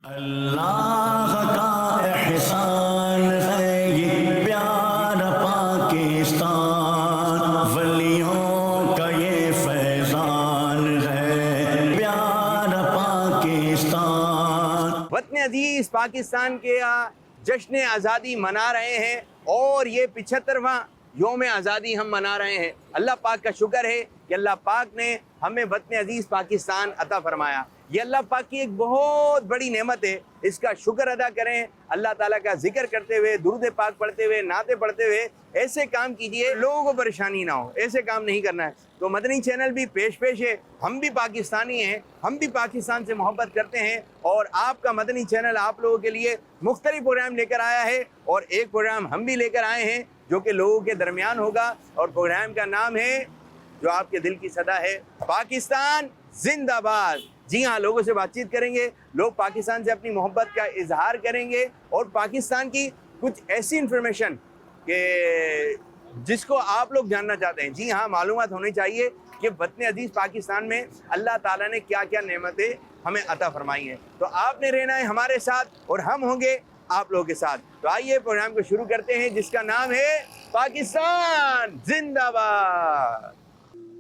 अल्लाह का एहसान है ये प्यारा पाकिस्तान, वलियों का ये फैजान है प्यारा पाकिस्तान। वतन अजीज पाकिस्तान के जश्न आज़ादी मना रहे हैं और ये 75वां योम आज़ादी हम मना रहे हैं। अल्लाह पाक का शुक्र है कि अल्लाह पाक ने हमें वतन अजीज पाकिस्तान अता फरमाया। ये अल्लाह पाक की एक बहुत बड़ी नेमत है, इसका शुक्र अदा करें। अल्लाह ताला का जिक्र करते हुए, दुरूद पाक पढ़ते हुए, नाते पढ़ते हुए ऐसे काम कीजिए लोगों को परेशानी ना हो। ऐसे काम नहीं करना है। तो मदनी चैनल भी पेश है, हम भी पाकिस्तानी हैं, हम भी पाकिस्तान से मोहब्बत करते हैं और आपका मदनी चैनल आप लोगों के लिए मुख्तलिफ प्रोग्राम लेकर आया है और एक प्रोग्राम हम भी लेकर आए हैं जो कि लोगों के दरमियान होगा और प्रोग्राम का नाम है, जो आपके दिल की सदा है, पाकिस्तान जिंदाबाद। जी हाँ, लोगों से बातचीत करेंगे, लोग पाकिस्तान से अपनी मोहब्बत का इजहार करेंगे और पाकिस्तान की कुछ ऐसी इंफॉर्मेशन कि जिसको आप लोग जानना चाहते हैं। जी हाँ, मालूमात होनी चाहिए कि वतन अजीज पाकिस्तान में अल्लाह ताला ने क्या क्या नेमतें हमें अता फरमाई हैं। तो आपने रहना है हमारे साथ और हम होंगे आप लोगों के साथ। तो आइए प्रोग्राम को शुरू करते हैं जिसका नाम है पाकिस्तान जिंदाबाद।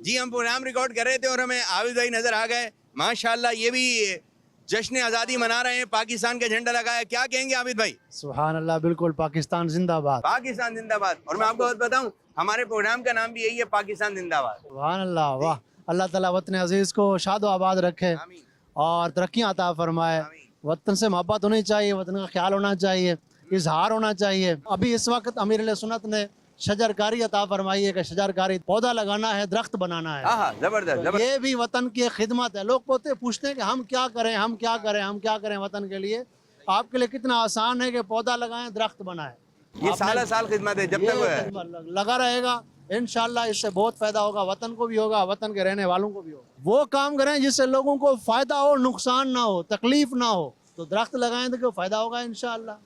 जी, हम प्रोग्राम रिकॉर्ड कर रहे थे और हमें आबिद भाई नजर आ गए। माशाल्लाह, ये भी जश्न आज़ादी मना रहे हैं, पाकिस्तान का झंडा लगाया। क्या कहेंगे आबिद भाई? सुभान अल्लाह, बिल्कुल पाकिस्तान जिंदाबाद। पाकिस्तान जिंदाबाद। और मैं आपको बताऊं, हमारे प्रोग्राम का नाम भी यही है, पाकिस्तान जिंदाबाद। सुभान अल्लाह, वाह। अल्लाह ताला वतन अजीज को शादो आबाद रखे और तरक्की अता फरमाए। वतन से मोहब्बत होनी चाहिए, वतन का ख्याल होना चाहिए, इजहार होना चाहिए। अभी इस वक्त अमीर अहले सुन्नत ने शजरकारी अता फरमाई है कि शजरकारी पौधा लगाना है, दरख्त बनाना है। जबरदस्त। ये भी वतन की खिदमत है। लोग पूछते हैं कि हम क्या करें, हम क्या करें, हम क्या करें वतन के लिए। आपके लिए कितना आसान है कि पौधा लगाएं, दरख्त बनाएं। ये साल साल खिदमत है, जब तक वो है लगा रहेगा इंशाल्लाह इससे बहुत फायदा होगा, वतन को भी होगा, वतन के रहने वालों को भी होगा। वो काम करें जिससे लोगों को फायदा हो, नुकसान ना हो, तकलीफ ना हो। तो दरख्त लगाएं तो क्यों फायदा होगा इंशाल्लाह।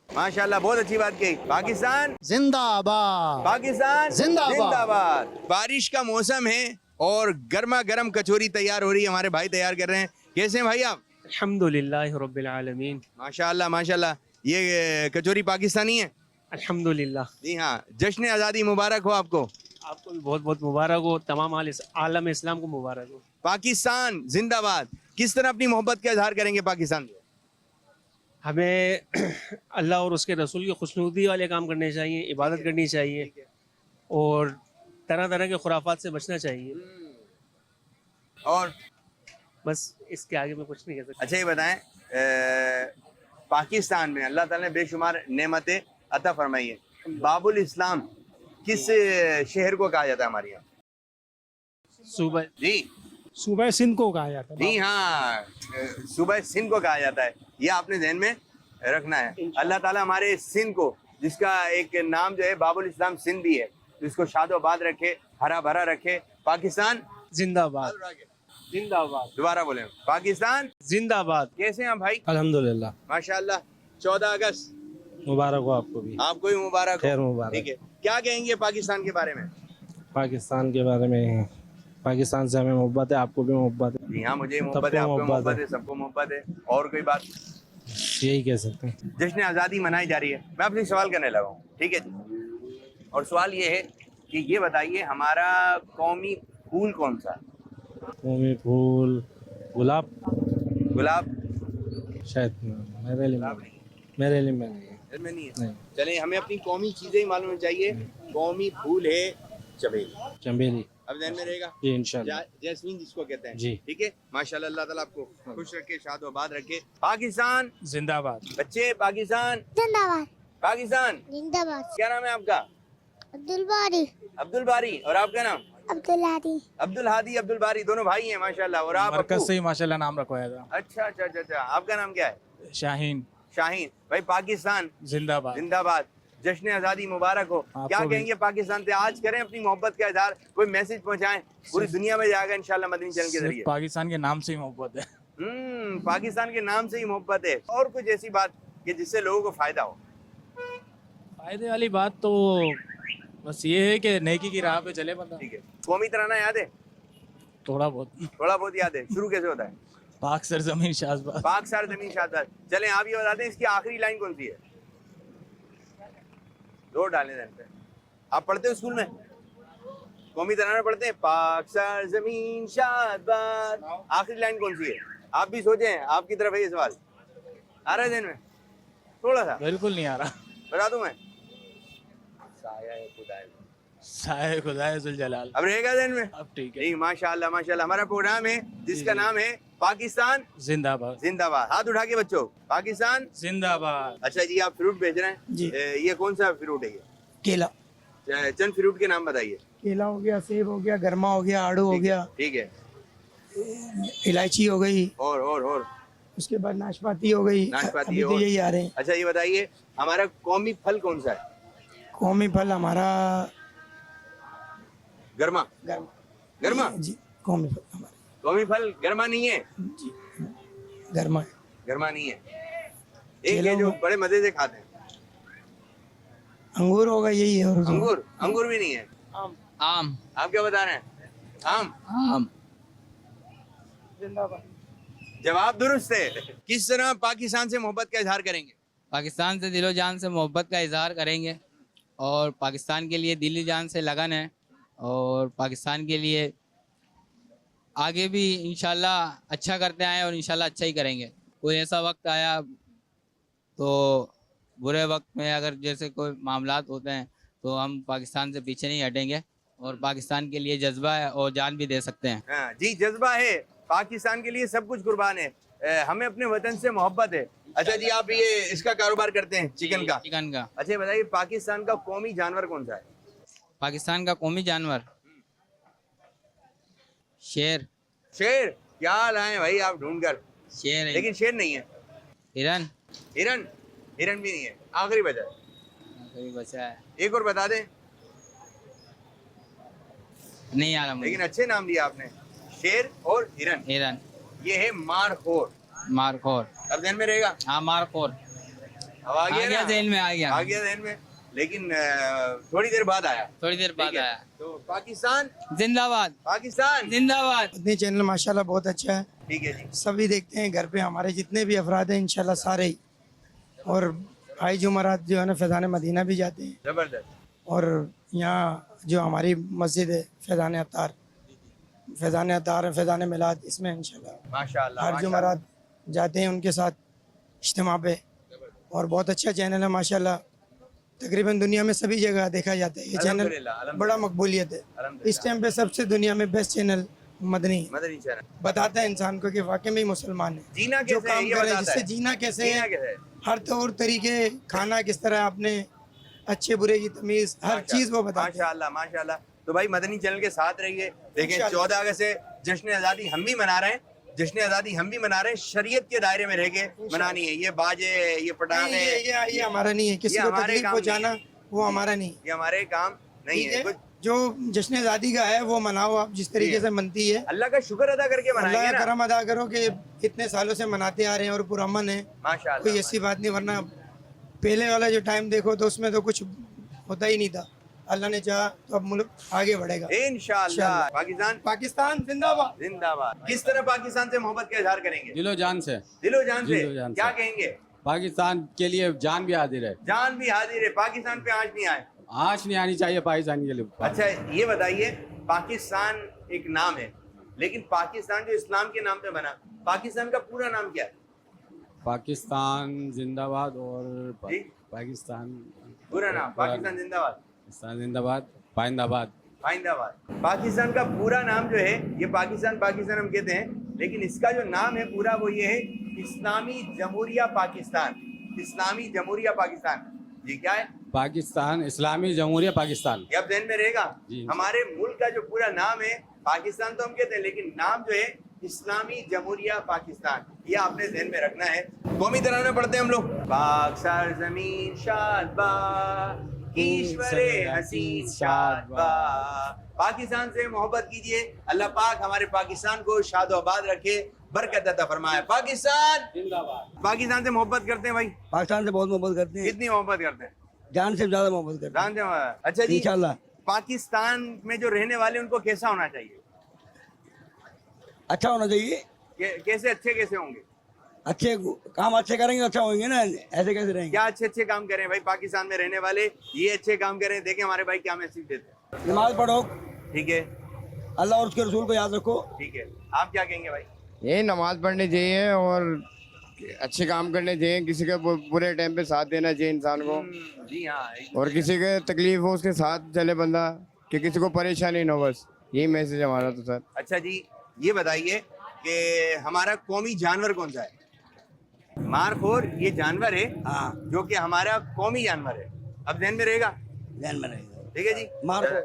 माशाल्लाह, बहुत अच्छी बात कही। पाकिस्तान जिंदाबाद, पाकिस्तान जिंदाबाद। बारिश का मौसम है और गर्मा गर्म कचौरी तैयार हो रही है, हमारे भाई तैयार कर रहे हैं। कैसे हैं भाई आप? अल्हम्दुलिल्लाह रब्बिल आलमीन। माशाल्लाह माशाल्लाह। ये कचौरी पाकिस्तानी है? अल्हम्दुलिल्लाह। जी हाँ, जश्न आज़ादी मुबारक हो आपको। आपको भी बहुत बहुत मुबारक हो, तमाम आलम इस्लाम को मुबारक हो। पाकिस्तान जिंदाबाद। किस तरह अपनी मोहब्बत का इजहार करेंगे पाकिस्तान से? हमें अल्लाह और उसके रसूल की खुशनुदी वाले काम करने चाहिए, इबादत करनी चाहिए और तरह तरह के खुराफात से बचना चाहिए। और बस इसके आगे मैं कुछ नहीं कह सकता। अच्छा, ये बताएं, पाकिस्तान में अल्लाह ताला ने बेशुमार नेमतें अता फरमाई है। बाबुल इस्लाम किस शहर को कहा जाता है हमारे यहाँ? सुबह जी, सुबह सिंध को कहा जाता जी हाँ, सूबा सिंध को कहा जाता है। ये आपने ध्यान में रखना है। अल्लाह ताला हमारे सिंध को, जिसका एक नाम जो है बाबुल इस्लाम सिंध भी है, तो इसको शादोबाद रखे, हरा भरा रखे। पाकिस्तान जिंदाबाद, जिंदाबाद। दोबारा बोले, पाकिस्तान जिंदाबाद। कैसे हैं भाई? अल्हम्दुलिल्लाह। माशाल्लाह। 14 अगस्त मुबारक हो आपको भी। आपको भी मुबारक हो। खैर मुबारक। ठीक है, क्या कहेंगे पाकिस्तान के बारे में? पाकिस्तान के बारे में, पाकिस्तान से हमें मोहब्बत है, आपको भी मोहब्बत है। जी हाँ, मुझे मोहब्बत है, आपको मोहब्बत है, सबको मोहब्बत है। और कोई बात? यही कह सकते हैं। जश्न आज़ादी मनाई जा रही है। मैं आपसे सवाल करने लगा हूँ, ठीक है जी? और सवाल ये है कि ये बताइए, हमारा कौमी फूल कौन सा है? कौमी फूल गुलाब। गुलाब? शायद मेरे लिए गुलाब नहीं है, मेरे लिए में नहीं है। इसमें नहीं है। नहीं। चलिए, हमें अपनी कौमी चीजें ही मालूम चाहिए। कौमी फूल है चमेली। चमेली। अब ध्यान में रहेगा, जी इंशाल्लाह। जैस्मीन जिसको कहते हैं। जी। ठीक है, माशाल्लाह। अल्लाह ताला आपको खुश रखे, शादोबाद रखे। पाकिस्तान जिंदाबाद। बच्चे, पाकिस्तान जिंदाबाद, पाकिस्तान। जिंदाबाद। क्या नाम है आपका? अब्दुल बारी, अब्दुल बारी। और आपका नाम? अब्दुल हादी। अब्दुल हादी, अब्दुल बारी, दोनों भाई हैं माशाल्लाह। और आप? मरकज से ही माशाल्लाह नाम रखवाया था। अच्छा अच्छा अच्छा अच्छा। आपका नाम क्या है? शाहीन। शाहीन भाई। पाकिस्तान जिंदाबाद। जिंदाबाद। जश्न आज़ादी मुबारक हो। क्या भी। कहेंगे पाकिस्तान से? आज करें अपनी मोहब्बत का इजहार, कोई मैसेज पहुंचाएं, पूरी दुनिया में जाएगा इंशाल्लाह मदनी चैनल के सिर्फ जरिए। पाकिस्तान के नाम से ही मोहब्बत है। पाकिस्तान के नाम से ही मोहब्बत है। और कुछ ऐसी बात कि जिससे लोगों को फायदा हो? फायदे वाली बात तो बस ये है कि नेकी की राह पे चले बंदा। ठीक है। कौमी तराना याद है? थोड़ा बहुत। थोड़ा बहुत याद है। शुरू कैसे होता है? पाक सरजमीन शाहबाद। पाक सर जमीन शाहबाद। चलें आप ये बताते हैं इसकी आखिरी लाइन कौन सी है? दो डालें ध्यान पे। आप पढ़ते हो स्कूल में? कौमी तराना पढ़ते हैं? पाक सर जमीन शाहबाद। आखिरी लाइन कौन सी है? आप भी सोचें, आपकी तरफ है ये सवाल। आ रहा है ध्यान में? थोड़ा सा बिल्कुल नहीं आ रहा। बता दूं मैं? साया खुदाए। साए खुदाए जुल जलाल। अब रहेगा ध्यान में? अब ठीक है। नहीं, माशाल्लाह माशाल्लाह। हमारा प्रोग्राम है जिसका नाम है पाकिस्तान जिंदाबाद। जिंदाबाद। हाथ उठा के बच्चों, पाकिस्तान जिंदाबाद। अच्छा जी, आप फ्रूट बेच रहे हैं जी। ये कौन सा फ्रूट है ये? केला। चंद फ्रूट के नाम बताइए। केला हो गया, सेब हो गया, गरमा हो गया, आड़ू हो गया, ठीक है। इलायची हो गई, और उसके बाद नाशपाती हो गई। नाशपाती अभी तो और- यही आ रहे हैं। अच्छा ये बताइए, हमारा कौमी फल कौन सा है? कौमी फल हमारा गर्मा। गर्मा? जी, कौमी फल हमारा कौमी फल गर्मा नहीं है? जी, गरमा है। गर्मा नहीं है। एक केला ये जो हुआ। बड़े मजे से खाते हैं, अंगूर होगा, यही है। और अंगूर। अंगूर भी नहीं है। आम। आप क्या बता रहे हैं? आम। आम। जवाब दुरुस्त है। किस तरह पाकिस्तान से मोहब्बत का इजहार करेंगे? पाकिस्तान से दिलो जान से मोहब्बत का इजहार करेंगे और पाकिस्तान के लिए दिली जान से लगन है और पाकिस्तान के लिए आगे भी इंशाल्लाह अच्छा करते आए और इंशाल्लाह अच्छा ही करेंगे। कोई ऐसा वक्त आया तो बुरे वक्त में अगर जैसे कोई मामलात होते हैं तो हम पाकिस्तान से पीछे नहीं हटेंगे और पाकिस्तान के लिए जज्बा है और जान भी दे सकते हैं। हाँ, जी जज्बा है। पाकिस्तान के लिए सब कुछ कुर्बान है। हमें अपने वतन से मोहब्बत है। अच्छा जी, आप ये इसका कारोबार करते हैं, चिकन का? चिकन का। अच्छा बताइए, पाकिस्तान का कौमी जानवर कौन सा है? पाकिस्तान का कौमी जानवर शेर। शेर? क्या लाए भाई आप ढूंढ कर? शेर है। लेकिन शेर नहीं है। हिरन। हिरन? हिरन भी नहीं है। आखिरी बचा है। कभी बचा है, एक और बता दें। नहीं आ रहा मुझे। लेकिन अच्छे नाम दिया आपने, शेर और हिरन। हिरन। ये है मारखोर। मारखोर। अब ध्यान में रहेगा? हाँ, मारखोर। अब आ गया ना? ज़हन में आ गया। आ गया ज़हन में, लेकिन थोड़ी देर बाद आया। थोड़ी देर बाद ठीक है? आया। तो पाकिस्तान जिंदाबाद। पाकिस्तान जिंदाबाद। अपने चैनल माशाल्लाह बहुत अच्छा है, ठीक है जी। सभी देखते हैं घर पे। हमारे जितने भी अफराद हैं इंशाल्लाह सारे ही। और भाई जुमरात जो है ना फैज़ान मदीना भी जाते हैं। जबरदस्त। और यहाँ जो हमारी मस्जिद है फैज़ान अतार, फैज़ान मिलाद, इसमें इंशाल्लाह माशाल्लाह हर माशाल्लाह। जुमरात जाते हैं उनके साथ इज्तिमा पे। और बहुत अच्छा चैनल है माशाल्लाह, तकरीबन दुनिया में सभी जगह देखा जाता है ये चैनल, अल्हम्दुलिल्लाह, बड़ा मकबूलियत है। अल्हम्दुलिल्लाह। इस टाइम पे सबसे दुनिया में बेस्ट चैनल मदनी है। मदनी चैनल बताता है इंसान को कि वाकई में मुसलमान है, जीना जो कैसे है काम ये करे, बताता जिससे है। जीना कैसे जीना है, कैसे है? हर तौर तरीके, खाना किस तरह आपने, अच्छे बुरे की तमीज, हर चीज वो बताता है। माशाल्लाह माशाल्लाह। तो भाई मदनी चैनल के साथ रहिए। देखें, इंशाल्लाह। 14 अगस्त से जश्न आज़ादी हम भी मना रहे हैं। जश्न आज़ादी हम भी मना रहे हैं, शरीयत के दायरे में रह के मनानी है। ये बाजे, ये पटाखे, ये हमारा नहीं है, किसी ये को हमारे तकलीफ काम पहुंचाना वो हमारा नहीं है। ये हमारे काम नहीं ठीक है। है, कुछ जो जश्न आज़ादी का है वो मनाओ आप जिस तरीके से मनती है। अल्लाह का शुक्र अदा करके अल्लाह मनाएंगे का ना। करम अदा करो कि इतने सालों से मनाते आ रहे हैं और पुरअमन है, माशाल्लाह कोई ऐसी बात नहीं। वरना पहले वाला जो टाइम देखो तो उसमें तो कुछ होता ही नहीं था। अल्लाह ने चाहा तो अब मुल्क आगे बढ़ेगा इंशाल्लाह। पाकिस्तान पाकिस्तान जिंदाबाद। जिंदाबाद। किस तरह पाकिस्तान से मोहब्बत का इजहार करेंगे? दिलो जान से। दिलो जान से। दिलो जान से। क्या कहेंगे? पाकिस्तान के लिए जान भी हाजिर है। जान भी हाजिर है। पाकिस्तान पे आँच नहीं आए। आँच नहीं आनी चाहिए पाकिस्तान के लिए। अच्छा ये बताइए, पाकिस्तान एक नाम है, लेकिन पाकिस्तान जो इस्लाम के नाम पे बना, पाकिस्तान का पूरा नाम क्या है? पाकिस्तान जिंदाबाद और जी? पाकिस्तान पूरा नाम पाकिस्तान जिंदाबाद, पाकिस्तान जिंदाबाद, पाइंदाबाद। आइंदाबाद। पाकिस्तान का पूरा नाम जो है, ये पाकिस्तान पाकिस्तान हम कहते हैं, लेकिन इसका जो नाम है पूरा वो ये है इस्लामी जमहूरिया पाकिस्तान। इस्लामी जमहूरिया पाकिस्तान। जी क्या है? पाकिस्तान इस्लामी जमहूरिया पाकिस्तान। ये अब ध्यान में रहेगा। जी। हमारे मुल्क का जो पूरा नाम है, पाकिस्तान तो हम कहते हैं, लेकिन नाम जो है इस्लामी जमहूरिया पाकिस्तान। ये आपने ध्यान में रखना है। कौमी तराना पढ़ते हैं हम लोग। पाक सर जमीन शादबा, ईश्वरे हसीन शादबा। पाकिस्तान से मोहब्बत कीजिए। अल्लाह पाक हमारे पाकिस्तान को शादोआबाद रखे, बरकत अता फरमाए। पाकिस्तान जिंदाबाद। पाकिस्तान से मोहब्बत करते हैं भाई? पाकिस्तान से बहुत मोहब्बत करते हैं, कितनी मोहब्बत करते हैं? जान से ज्यादा मोहब्बत करते हैं। जान से। अच्छा जी, इंशाल्लाह। पाकिस्तान में जो रहने वाले उनको कैसा होना चाहिए? अच्छा होना चाहिए। कैसे अच्छे कैसे होंगे? अच्छे काम अच्छे करेंगे अच्छा होंगे ना, ऐसे कैसे रहेंगे? क्या अच्छे अच्छे काम करें भाई? पाकिस्तान में रहने वाले ये अच्छे काम करें। देखें हमारे भाई क्या मैसेज देते हैं। नमाज पढ़ो, ठीक है, अल्लाह और उसके रसूल को याद रखो। ठीक है। आप क्या कहेंगे भाई? यही नमाज पढ़नी चाहिए और अच्छे काम करने चाहिए, किसी के बुरे टाइम पे साथ देना चाहिए इंसान को। जी हाँ। और किसी के तकलीफ हो उसके साथ चले बंदा, कि किसी को परेशानी ना हो, बस यही मैसेज हमारा। तो सर अच्छा जी, ये बताइए कि हमारा कौमी जानवर कौन सा है? मारखोर ये जानवर है, हाँ, जो कि हमारा कौमी जानवर है। अब ध्यान में रहेगा, ध्यान में रहेगा। ठीक है जी। मारखोर,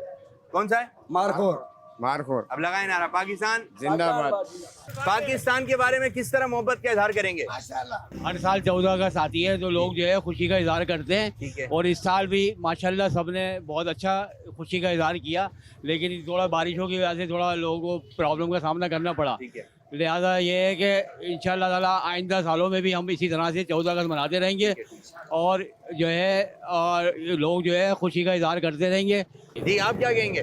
कौन सा है? Markhor, markhor. अब लगाए नारा पाकिस्तान जिंदाबाद। पाकिस्तान के बारे में किस तरह मोहब्बत का इजहार करेंगे? हर साल 14 अगस्त आती है तो लोग जो है खुशी का इजहार करते हैं। ठीक है। और इस साल भी माशाल्लाह सबने बहुत अच्छा खुशी का इजहार किया, लेकिन थोड़ा बारिशों की वजह से थोड़ा लोगों को प्रॉब्लम का सामना करना पड़ा। ठीक है। लिहाजा ये है कि इंशाअल्लाह ताला आइंदा सालों में भी हम इसी तरह से 14 अगस्त मनाते रहेंगे और जो है और लोग जो है खुशी का इजहार करते रहेंगे। जी आप क्या कहेंगे?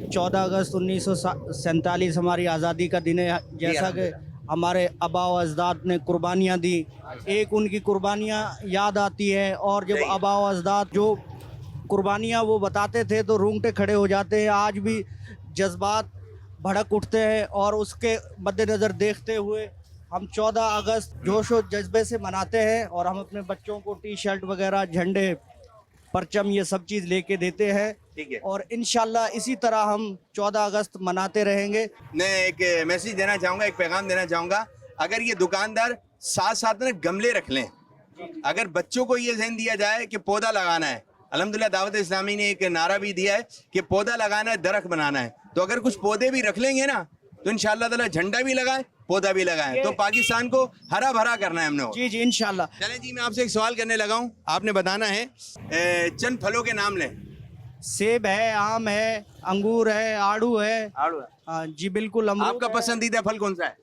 14 अगस्त 1947 हमारी आज़ादी का दिन है। जैसा कि हमारे आबा व अजदाद ने कुर्बानियाँ दी, एक उनकी कुर्बानियाँ याद आती है और जब आबा व अजदाद जो कुर्बानियाँ वो बताते थे तो रूंगटे खड़े हो जाते हैं। आज भी जज्बात भड़क उठते हैं और उसके मद्देनज़र देखते हुए हम 14 अगस्त जोश व जज्बे से मनाते हैं और हम अपने बच्चों को टी शर्ट वगैरह, झंडे, परचम ये सब चीज़ लेके देते हैं। ठीक है। और इंशाल्लाह इसी तरह हम 14 अगस्त मनाते रहेंगे। मैं एक मैसेज देना चाहूँगा, एक पैगाम देना चाहूँगा। अगर ये दुकानदार साथ साथ में गमले रख लें, अगर बच्चों को ये ज़हन दिया जाए कि पौधा लगाना है, अल्हम्दुलिल्लाह दावत इस्लामी ने एक नारा भी दिया है कि पौधा लगाना है, दरख्त बनाना है, तो अगर कुछ पौधे भी रख लेंगे ना तो इंशाअल्लाह ताला झंडा भी लगाए, पौधा भी लगाए, तो पाकिस्तान को हरा भरा करना है हमने। जी जी इंशाअल्लाह। चलें जी, मैं आपसे एक सवाल करने लगा हूँ, आपने बताना है चंद फलों के नाम लें। सेब है, आम है, अंगूर है, आड़ू है। आड़ू है। हाँ जी बिल्कुल। आपका पसंदीदा फल कौन सा है?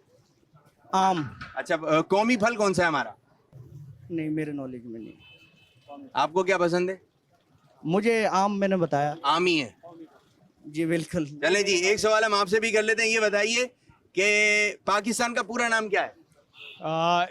आम। अच्छा, कौमी फल कौन सा है हमारा? नहीं, मेरे नॉलेज में नहीं। आपको क्या पसंद है? मुझे आम, मैंने बताया आम ही है। जी बिल्कुल। चले जी, एक सवाल हम आपसे भी कर लेते हैं। ये बताइए कि पाकिस्तान का पूरा नाम क्या है?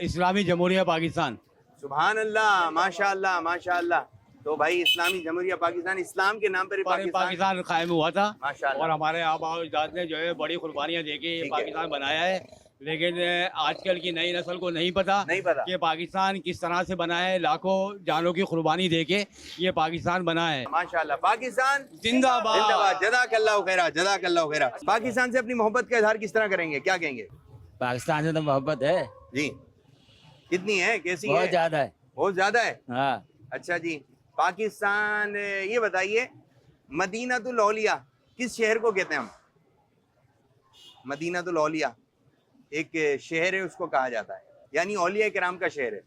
इस्लामी जमहूरिया पाकिस्तान। सुभान अल्लाह, माशाअल्लाह माशाअल्लाह। तो भाई इस्लामी जमहूरिया पाकिस्तान, इस्लाम के नाम पर पाकिस्तान कायम हुआ था माशाअल्लाह। और हमारे आबा अजदाद ने जो है बड़ी कुर्बानियाँ देके ये पाकिस्तान बनाया है। लेकिन आजकल की नई नस्ल को नहीं पता कि पाकिस्तान किस तरह से बना है। लाखों जानों की कुर्बानी देके ये पाकिस्तान बना है। माशाअल्लाह। पाकिस्तान जिंदाबाद। जिंदाबाद। जज़ाकल्लाहु खैरा, जज़ाकल्लाहु खैरा। पाकिस्तान से अपनी मोहब्बत का इजहार किस तरह करेंगे, क्या कहेंगे? पाकिस्तान से तो मोहब्बत है जी। कितनी है, कैसी है? बहुत ज्यादा है। बहुत ज्यादा है। हाँ। अच्छा जी, पाकिस्तान, ये बताइए मदीनातुल औलिया किस शहर को कहते हैं हम? मदीनातुल औलिया एक शहर है, उसको कहा जाता है, यानी औलिया किराम का शहर है।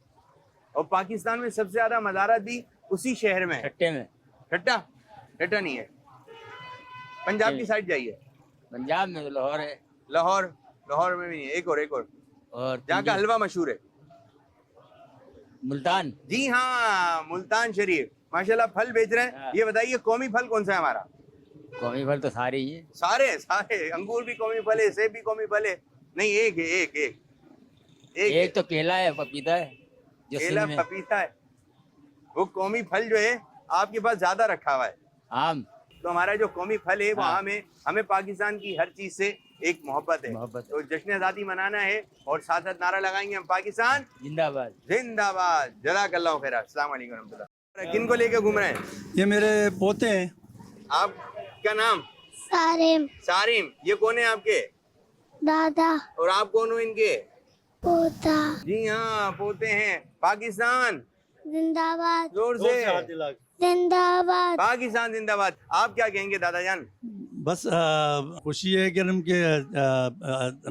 और पाकिस्तान में सबसे ज्यादा मज़ारात भी उसी शहर में है। ठट्टे में। ठट्टा? ठट्टा नहीं है, पंजाब की साइड जाइए। पंजाब में तो लाहौर है। लाहौर? लाहौर में भी नहीं है। एक और जहाँ का हलवा मशहूर है, मुल्तान। जी हाँ, मुल्तान शरीफ। माशाल्लाह फल बेच रहे हैं। ये बताइए कौमी फल कौन सा है हमारा? कौमी फल तो सारे ही है। सारे सारे, अंगूर भी कौमी फल है, सेब भी कौमी फल है। नहीं, एक है, एक तो केला है, पपीता है। केला पपीता है, वो कौमी फल जो है आपके पास ज्यादा रखा हुआ है। आम। तो हमारा जो कौमी फल है वो आम है। हमें पाकिस्तान की हर चीज से एक मोहब्बत है। तो जश्न आज़ादी मनाना है और साथ साथ नारा लगाएंगे हम, पाकिस्तान जिंदाबाद। जिंदाबाद। जज़ाकल्लाहु खैरा। अस्सलाम वालेकुम रहमतुल्लाह। किन को लेके घूम रहे हैं? ये मेरे पोते हैं। आप क्या नाम? सारिम। सारिम। ये कौन है आपके? दादा। और आप कौन हो इनके? पोता। जी हाँ, पोते हैं। पाकिस्तान जिंदाबाद। जोर से। जिंदाबाद। पाकिस्तान जिंदाबाद। आप क्या कहेंगे दादा जान? बस खुशी है कि हम के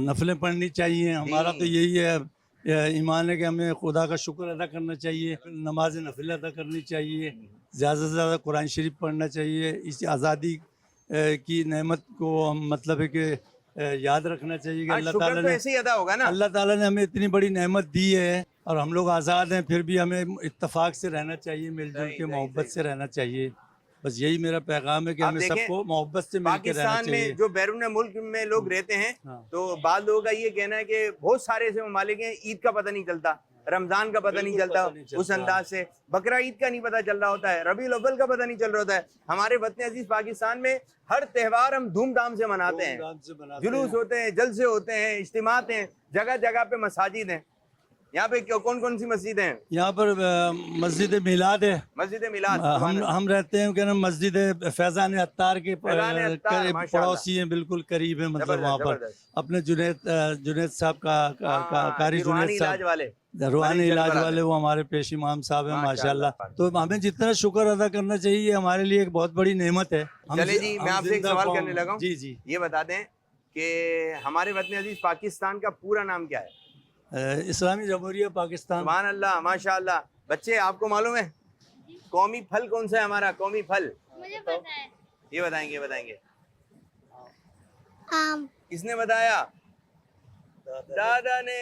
नफलें पढ़नी चाहिए। हमारा तो यही है, ईमान है कि हमें खुदा का शुक्र अदा करना चाहिए, नमाज नफिल अदा करनी चाहिए, ज़्यादा से ज़्यादा कुरान शरीफ पढ़ना चाहिए। इस आज़ादी की नेमत को हम मतलब है कि याद रखना चाहिए कि अल्लाह ताला ने, ऐसे ही अदा होगा ना। अल्लाह ताला ने हमें इतनी बड़ी नेमत दी है और हम लोग आज़ाद हैं, फिर भी हमें इत्तेफाक से रहना चाहिए, मिलजुल के मोहब्बत से रहना चाहिए। बस यही मेरा पैगाम है कि आप हमें देखें, सबको मोहब्बत से मिलकर रहना पाकिस्तान चाहिए। में जो बैरून मुल्क में लोग रहते हैं, हाँ। तो बाद लोगों का ये कहना है कि बहुत सारे ऐसे ममालिक हैं ईद का पता नहीं चलता, रमजान का पता नहीं चलता, उस अंदाज से बकरा ईद का नहीं पता चल रहा होता है, रबीउल अव्वल का पता नहीं चल रहा होता है। हमारे वतन अजीज पाकिस्तान में हर त्योहार हम धूमधाम से मनाते हैं, जुलूस होते हैं, जलसे होते हैं, इज्तिमात हैं, जगह जगह पे मसाजिद हैं। यहाँ पे कौन कौन सी मस्जिद हैं? यहाँ पर मस्जिद मिलाद है, मस्जिद मिलाद, हम रहते हैं क्या ना, मस्जिद फैजान अत्तार के फैज़ान अत्तार, करीब माशाअल्लाह। पड़ोसी हैं, बिल्कुल करीब है। मतलब जबरदस्त, वहाँ पर जबरदस्त। अपने जुनेद साहब का कारी रूहानी जुनेद इलाज वाले, साहब रूहानी इलाज वाले। वाले, वो हमारे पेश इमाम साहब हैं माशाअल्लाह। माशाल्लाह। तो हमें जितना शुक्र अदा करना चाहिए, ये हमारे लिए एक बहुत बड़ी नेमत है। चले जी, मैं आपसे एक सवाल करने लगा हूँ। जी जी, ये बता दें कि हमारे वतन अजीज पाकिस्तान का पूरा नाम क्या है? इस्लामी जमहूरिया पाकिस्तान। सुभान अल्लाह, माशाअल्लाह। बच्चे, आपको मालूम है कौमी फल कौन सा है हमारा? कौमी फल मुझे पता है। ये बताएंगे। आम। किसने बताया? दादा ने।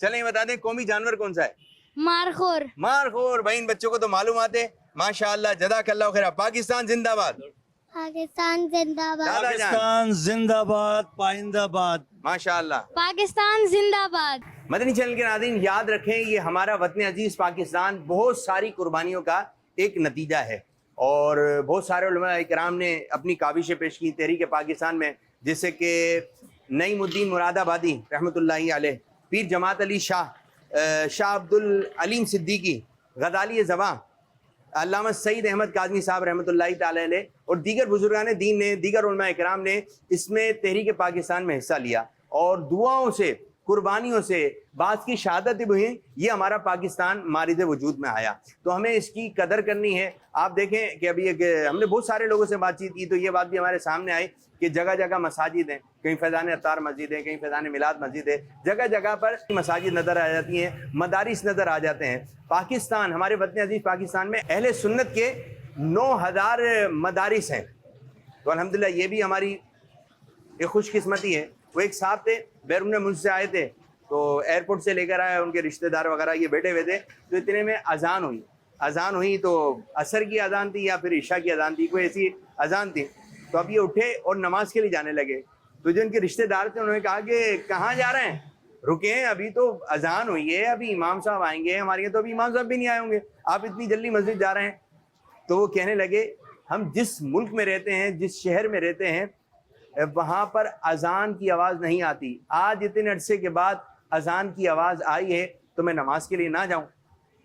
चलें, ये बता दें कौमी जानवर कौन सा है? मारखोर। मारखोर। भाई इन बच्चों को तो मालूम आते, माशाअल्लाह, जज़ाकल्लाह खैर। पाकिस्तान जिंदाबाद। पाकिस्तान जिंदाबाद। दादा जान, पाकिस्तान जिंदाबाद, पाइंदाबाद। माशाअल्लाह। पाकिस्तान जिंदाबाद। मदनी चैनल के नाज़रीन, याद रखें ये हमारा वतन अजीज पाकिस्तान बहुत सारी कुर्बानियों का एक नतीजा है, और बहुत सारे उलमा इकराम ने अपनी काविशें पेश की तहरीक पाकिस्तान में, जैसे कि नईमुद्दीन मुरादाबादी रहमतुल्लाहि अलैह, पीर जमात अली शाह अब्दुल अलीम सिद्दीकी, गज़ाली ज़बां, अल्लामा सईद अहमद काज़मी साहब रहमतुल्लाहि ताला अलैह, और दीगर बुजुर्गान दीन ने, दीगर उलमा इकराम ने इसमें तहरीक पाकिस्तान में हिस्सा लिया, और दुआओं से, कुर्बानियों से बात की शहादत हुई, ये हमारा पाकिस्तान मारिद वजूद में आया। तो हमें इसकी कदर करनी है। आप देखें कि अभी हमने बहुत सारे लोगों से बातचीत की, तो ये बात भी हमारे सामने आई कि जगह जगह मसाजिद हैं, कहीं फैज़ान अत्तार मस्जिद है, कहीं फैज़ान मिलाद मस्जिद है, जगह जगह पर मसाजिद नज़र आ जाती हैं, मदारिस नज़र आ जाते हैं। पाकिस्तान, हमारे वतन अजीज पाकिस्तान में अहले सुन्नत के 9000 मदारिस हैं। तो अल्हम्दुलिल्लाह ये भी हमारी एक खुशकिस्मती है। वो एक साहब थे, बैरून मुल्क से आए थे, तो एयरपोर्ट से लेकर आए, उनके रिश्तेदार वगैरह ये बैठे हुए थे, तो इतने में अजान हुई तो असर की अजान थी या फिर ईशा की अजान थी, कोई ऐसी अजान थी। तो अब ये उठे और नमाज के लिए जाने लगे, तो जो उनके रिश्तेदार थे उन्होंने कहा कि कहाँ जा रहे हैं, रुके हैं, अभी तो अजान हुई है, अभी इमाम साहब आएंगे, हमारे यहाँ तो अभी इमाम साहब भी नहीं आए होंगे, आप इतनी जल्दी मस्जिद जा रहे हैं। तो वो कहने लगे, हम जिस मुल्क में रहते हैं, जिस शहर में रहते हैं, वहाँ पर अजान की आवाज़ नहीं आती। आज इतने अरसे के बाद अजान की आवाज़ आई है तो मैं नमाज के लिए ना जाऊँ।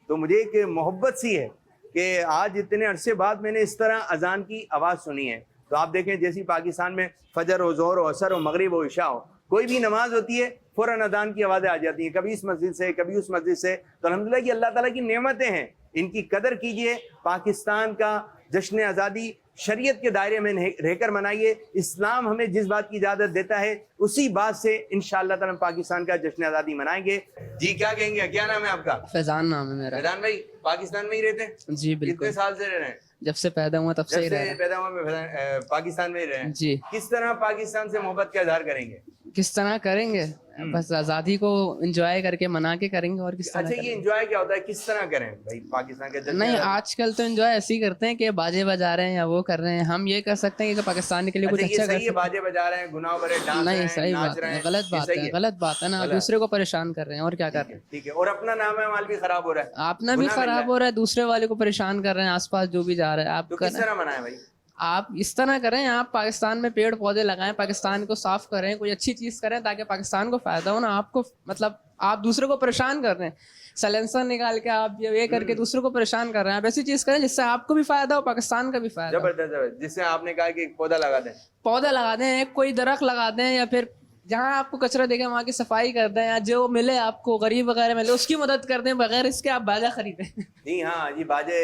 तो मुझे एक मोहब्बत सी है कि आज इतने अरसे बाद मैंने इस तरह अजान की आवाज़ सुनी है। तो आप देखें, जैसी पाकिस्तान में फजर हो, ज़ोहर हो, असर हो, मगरिब हो, इशा हो, कोई भी नमाज होती है फ़ौरन अजान की आवाज़ें आ जाती हैं, कभी इस मस्जिद से, कभी उस मस्जिद से। तो अल्हम्दुलिल्लाह कि अल्लाह ताला की नेमतें हैं, इनकी कदर कीजिए। पाकिस्तान का जश्न आज़ादी शरीयत के दायरे में रहकर मनाइए। इस्लाम हमें जिस बात की इजाज़त देता है उसी बात से इंशाअल्लाह ताला पाकिस्तान का जश्न आज़ादी मनाएंगे। जी, क्या कहेंगे? क्या नाम है आपका? फैजान नाम है मेरा। फैजान भाई, पाकिस्तान में ही रहते हैं? जी बिल्कुल। कितने साल से रह रहे हैं? जब से पैदा हुआ तब से ही रह रहे हैं। पैदा हुआ मैं पाकिस्तान में ही रहे हैं। जी। किस तरह पाकिस्तान से मोहब्बत का इजहार करेंगे? किस तरह करेंगे? बस आज़ादी को एंजॉय करके मना के करेंगे, और किस तरह अच्छा, ये एंजॉय क्या होता है, किस तरह करें भाई पाकिस्तान के? नहीं, आजकल तो एंजॉय ऐसे ही करते हैं कि बाजे बजा रहे हैं या वो कर रहे हैं। हम ये कर सकते हैं कि पाकिस्तान के लिए कुछ अच्छा कर सकते हैं। बाजे बजा रहे हैं, गुनाह भरे डांस नहीं, सही बात है, गलत बात है, गलत बात है ना, दूसरे को परेशान कर रहे हैं और क्या कर रहे हैं। ठीक है, और अपना नाम है माल भी खराब हो रहा है, अपना भी खराब हो रहा है, दूसरे वाले को परेशान कर रहे हैं, आसपास जो भी जा रहे हैं। आप किस तरह मनाएं भाई? आप इस तरह करें, आप पाकिस्तान में पेड़ पौधे लगाएं, पाकिस्तान को साफ करें, कोई अच्छी चीज़ करें ताकि पाकिस्तान को फ़ायदा हो ना। आपको मतलब आप दूसरे को परेशान कर रहे हैं, सलेंसर निकाल के आप ये करके दूसरे को परेशान कर रहे हैं। आप ऐसी चीज़ करें जिससे आपको भी फ़ायदा हो, पाकिस्तान का भी फ़ायदा। जबरदस्त। जिससे आपने कहा कि पौधा लगा दें, पौधा लगा दें, कोई दरख्त लगा दें, या फिर जहाँ आपको कचरा देखें वहाँ की सफाई कर दें, या जो मिले आपको गरीब वगैरह मिले उसकी मदद कर दें, बगैर इसके आप बाजा खरीदें। जी हाँ, ये बाजे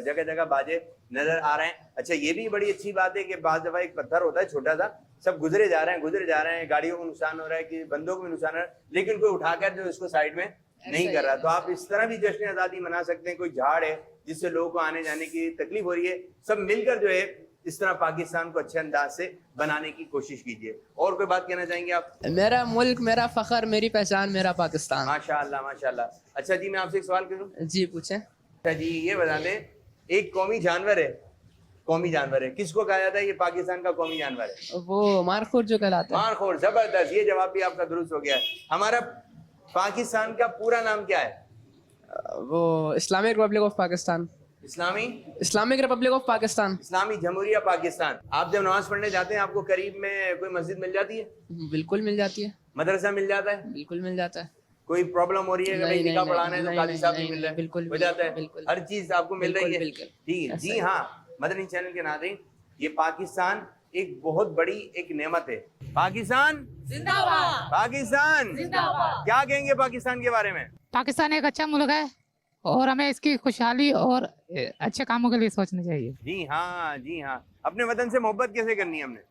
जगह जगह बाजे नजर आ रहे हैं। अच्छा, ये भी बड़ी अच्छी बात है कि बाज़ दफ़ा एक पत्थर होता है छोटा सा, सब गुजरे जा रहे हैं, गाड़ियों को नुकसान हो रहा है, कि बंदों को भी नुकसान हो रहा है, लेकिन कोई उठाकर जो इसको साइड में नहीं कर रहा। तो आप इस तरह भी जश्न आज़ादी मना सकते हैं। कोई झाड़ है जिससे लोगों को आने जाने की तकलीफ हो रही है, सब मिलकर जो है इस तरह पाकिस्तान को अच्छे अंदाज से बनाने की कोशिश कीजिए। और कोई बात कहना चाहेंगे आप? मेरा मुल्क, मेरा फखर, मेरी पहचान, मेरा पाकिस्तान। माशाअल्लाह, माशाअल्लाह। अच्छा जी, मैं आपसे एक सवाल करूं? जी पूछें। अच्छा जी, ये बता दें, एक कौमी जानवर है कौमी जानवर है। किसको कहा जाता है ये पाकिस्तान का कौमी जानवर है? वो मारखोर जो कहलाता है। मारखोर, जबरदस्त, ये जवाब भी आपका दुरुस्त हो गया है। हमारा पाकिस्तान का पूरा नाम क्या है? वो Islamic republic of Pakistan. Islamic republic of Pakistan, इस्लामी जमहूरिया पाकिस्तान। आप जब नमाज पढ़ने जाते हैं आपको करीब में कोई मस्जिद मिल जाती है? बिल्कुल मिल जाती है। मदरसा मिल जाता है? बिल्कुल मिल जाता है। कोई प्रॉब्लम हो रही है कि भाई निकाह पढ़ाना है तो काजी साहब नहीं मिल रहा है? बिल्कुल हो जाता है, हर चीज आपको मिल रही है। बिल्कुल। ठीक है जी हाँ। मदनी चैनल के नाज़रीन, ये पाकिस्तान एक बहुत बड़ी एक नेमत है। पाकिस्तान जिंदाबाद, पाकिस्तान जिंदाबाद। क्या कहेंगे पाकिस्तान के बारे में? पाकिस्तान एक अच्छा मुल्क है और हमें इसकी खुशहाली और अच्छे कामों के लिए सोचना चाहिए। जी हाँ, जी हाँ। अपने वतन से मोहब्बत कैसे करनी है हमने?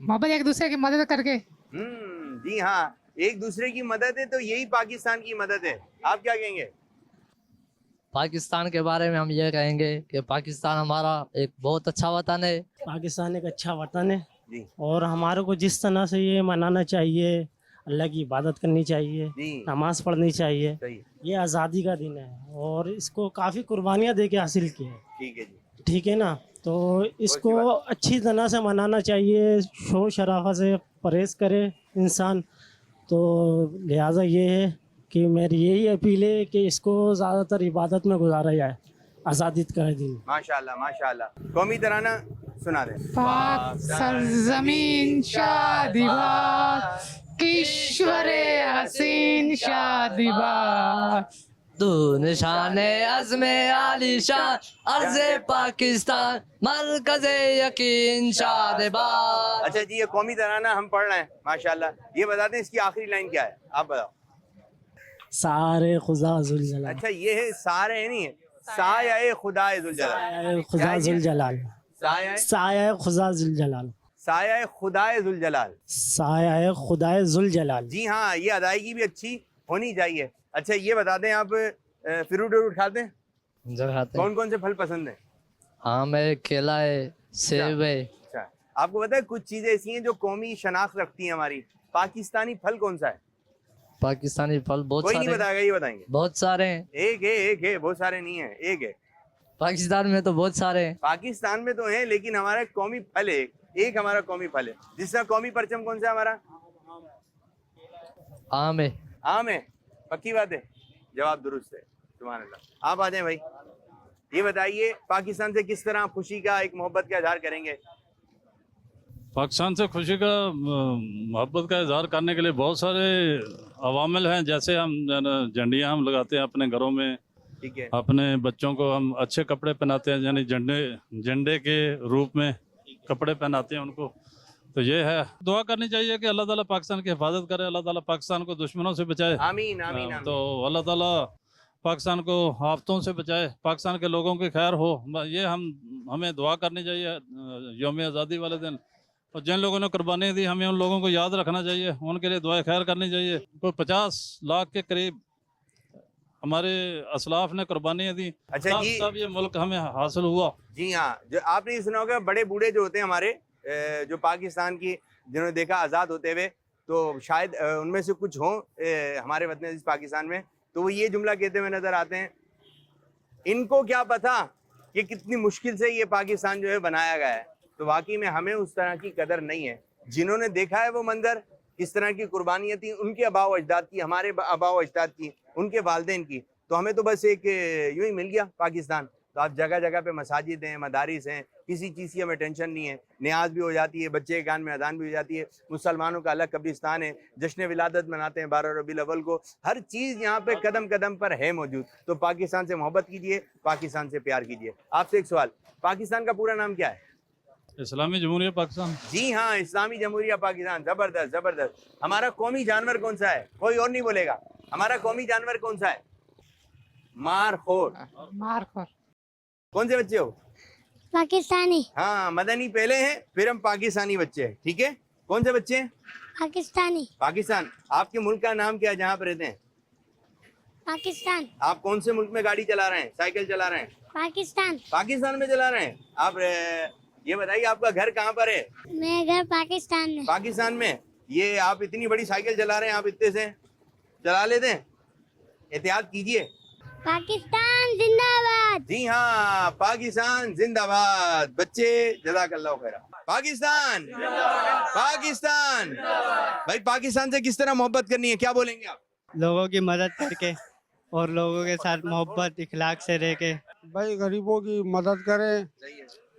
मोहब्बत एक दूसरे की मदद करके। जी हाँ, एक दूसरे की मदद है तो यही पाकिस्तान की मदद है। आप क्या कहेंगे? पाकिस्तान के बारे में हम ये कहेंगे कि पाकिस्तान हमारा एक बहुत अच्छा वतन है। पाकिस्तान एक अच्छा वतन है जी। और हमारे को जिस तरह से ये मनाना चाहिए, अल्लाह की इबादत करनी चाहिए, नमाज पढ़नी चाहिए। ये आज़ादी का दिन है और इसको काफ़ी कुर्बानियाँ दे के हासिल की है। ठीक है जी। ठीक है ना, तो इसको अच्छी तरह से मनाना चाहिए, शोर शराफा से परहेज़ करे इंसान। तो लिहाजा ये है कि मेरी यही अपील है कि इसको ज़्यादातर इबादत में गुजारा जाए आज़ादी का दिन। माशाल्लाह माशाल्लाह। कौमी तराना सुना दे। पाक सरजमीन शादिबाद, किश्वरे हसीन शादिबाद, तू निशाने अज़्मे आलिशान, अर्ज़े पाकिस्तान, मरकज़े यकीन शादिबाद। अच्छा जी, ये कौमी तराना हम पढ़ रहे हैं माशाल्लाह। ये बता दें इसकी आखिरी लाइन क्या है, आप बताओ। सारे खुदा जुल जलाल। अच्छा, ये है सारे नहीं है, साया खुदा जुल जलाल। खुदा जुल जलाल, साया खुदा जुल जलाल, साया खुदा जुल जलाल, साया खुदा जुल जलाल। जी हाँ, ये अदायगी भी अच्छी होनी चाहिए। अच्छा, ये बता दें आप फ्रूट व्रूट खाते हैं? कौन कौन से फल पसंद है? आम है, केला है, सेब है। अच्छा, आपको पता है कुछ चीजें ऐसी हैं जो कौमी शनाख्त रखती हैं हमारी। पाकिस्तानी फल कौन सा है? पाकिस्तानी फल बहुत कोई सारे नहीं बताएगा, ये बताएंगे। बहुत सारे हैं। एक है, बहुत सारे नहीं है, एक है। पाकिस्तान में तो बहुत सारे हैं। पाकिस्तान में तो है लेकिन हमारा कौमी फल है एक हमारा कौमी फल है। जिसका कौमी परचम कौन सा है हमारा? आम है। आम है, पक्की बात है। जवाब दुरुस्त है, सुभान अल्लाह। आप आ जाएं भाई, ये बताइए पाकिस्तान से किस तरह खुशी का एक मोहब्बत का इजहार करेंगे? पाकिस्तान से खुशी का मोहब्बत का इजहार करने के लिए बहुत सारे अवामिल हैं। जैसे हम झंडियाँ हम लगाते हैं अपने घरों में, ठीक है। अपने बच्चों को हम अच्छे कपड़े पहनाते हैं, यानी झंडे के रूप में कपड़े पहनाते हैं उनको। तो ये है, दुआ करनी चाहिए कि अल्लाह ताला पाकिस्तान की हिफाजत करे, अल्लाह ताला पाकिस्तान को दुश्मनों से बचाए। आमीन आमीन आमीन। तो अल्लाह ताला पाकिस्तान को आफतों से बचाए, पाकिस्तान के लोगों की खैर हो। ये हमें दुआ करनी चाहिए यौम आज़ादी वाले दिन। और जिन लोगों ने कुर्बानी दी हमें उन लोगों को याद रखना चाहिए, उनके लिए दुआ खैर करनी चाहिए। कोई 50 लाख के करीब हमारे असलाफ ने कुर्बानियाँ दी। अच्छा जी, सब ये मुल्क हमें हासिल हुआ। जी हाँ, जो आपने ये सुना होगा बड़े बूढ़े जो होते हैं हमारे, जो पाकिस्तान की जिन्होंने देखा आज़ाद होते हुए, तो शायद उनमें से कुछ हों हमारे वतन अज़ीज़ पाकिस्तान में, तो वो ये जुमला कहते हुए नज़र आते हैं, इनको क्या पता कि कितनी मुश्किल से ये पाकिस्तान जो है बनाया गया है। तो वाकई में हमें उस तरह की कदर नहीं है। जिन्होंने देखा है वो मंजर, किस तरह की कुर्बानियाँ थी उनके आबाओ अजदाद की, हमारे आबाओ अजदाद की, उनके वालिदैन की, तो हमें तो बस एक यूं ही मिल गया पाकिस्तान। तो आप जगह जगह पे मसाजिद हैं, मदारिस हैं, किसी चीज़ की हमें टेंशन नहीं है। न्याज भी हो जाती है, बच्चे के कान में अजान भी हो जाती है। मुसलमानों का अलग कब्रिस्तान है, जश्न विलादत मनाते हैं 12 रबीउल अव्वल को। हर चीज़ यहाँ पे कदम कदम पर है मौजूद। तो पाकिस्तान से मोहब्बत कीजिए, पाकिस्तान से प्यार कीजिए। आपसे एक सवाल, पाकिस्तान का पूरा नाम क्या है? इस्लामी जमहूरिया पाकिस्तान। जी हाँ, इस्लामी जमहूरिया पाकिस्तान। जबरदस्त जबरदस्त। हमारा कौमी जानवर कौन सा है? कोई और नहीं बोलेगा। हमारा कौमी जानवर कौन सा है? मारखोर। मारखोर। कौन से बच्चे हो? पाकिस्तानी। हाँ, मदनी पहले हैं, फिर हम पाकिस्तानी बच्चे हैं। ठीक है, कौन से बच्चे हैं? पाकिस्तानी। पाकिस्तान। आपके मुल्क का नाम क्या है जहाँ पर रहते हैं? पाकिस्तान। आप कौन से मुल्क में गाड़ी चला रहे हैं, साइकिल चला रहे हैं? पाकिस्तान। पाकिस्तान में चला रहे हैं आप। ये बताइए आपका घर कहाँ पर है? मेरा घर पाकिस्तान में। पाकिस्तान में। ये आप इतनी बड़ी साइकिल चला रहे हैं, आप इतने से चला लेते हैं? एहतियात कीजिए। पाकिस्तान जिंदाबाद। जी हाँ, पाकिस्तान जिंदाबाद। बच्चे जज़ाकल्लाह खैर। पाकिस्तान पाकिस्तान। भाई पाकिस्तान से किस तरह मोहब्बत करनी है, क्या बोलेंगे आप? लोगों की मदद करके और लोगों के साथ मोहब्बत इखलाक से रह के। भाई गरीबों की मदद करें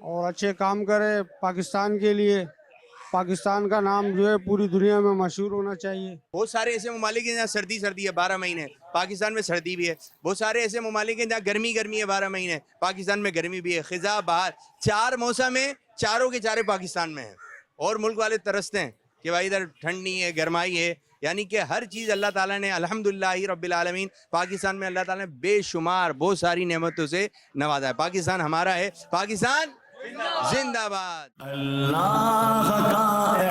और अच्छे काम करें पाकिस्तान के लिए। पाकिस्तान का नाम जो है पूरी दुनिया में मशहूर होना चाहिए। बहुत सारे ऐसे ममालिक हैं जहाँ सर्दी सर्दी है 12 महीने, पाकिस्तान में सर्दी भी है। बहुत सारे ऐसे ममालिक हैं जहाँ गर्मी गर्मी है 12 महीने, पाकिस्तान में गर्मी भी है। खिजा बहार, 4 मौसम है, चारों के चारे पाकिस्तान में है। और मुल्क वाले तरसते हैं कि भाई इधर ठंड नहीं है, गर्माई है। यानी कि हर चीज़ अल्लाह ताला ने अल्हम्दुलिल्लाह रब्बिल आलमीन, पाकिस्तान में अल्लाह ताला ने बेशुमार बहुत सारी नेमतों से नवाजा है। पाकिस्तान हमारा है, पाकिस्तान जिंदाबाद। अल्लाह का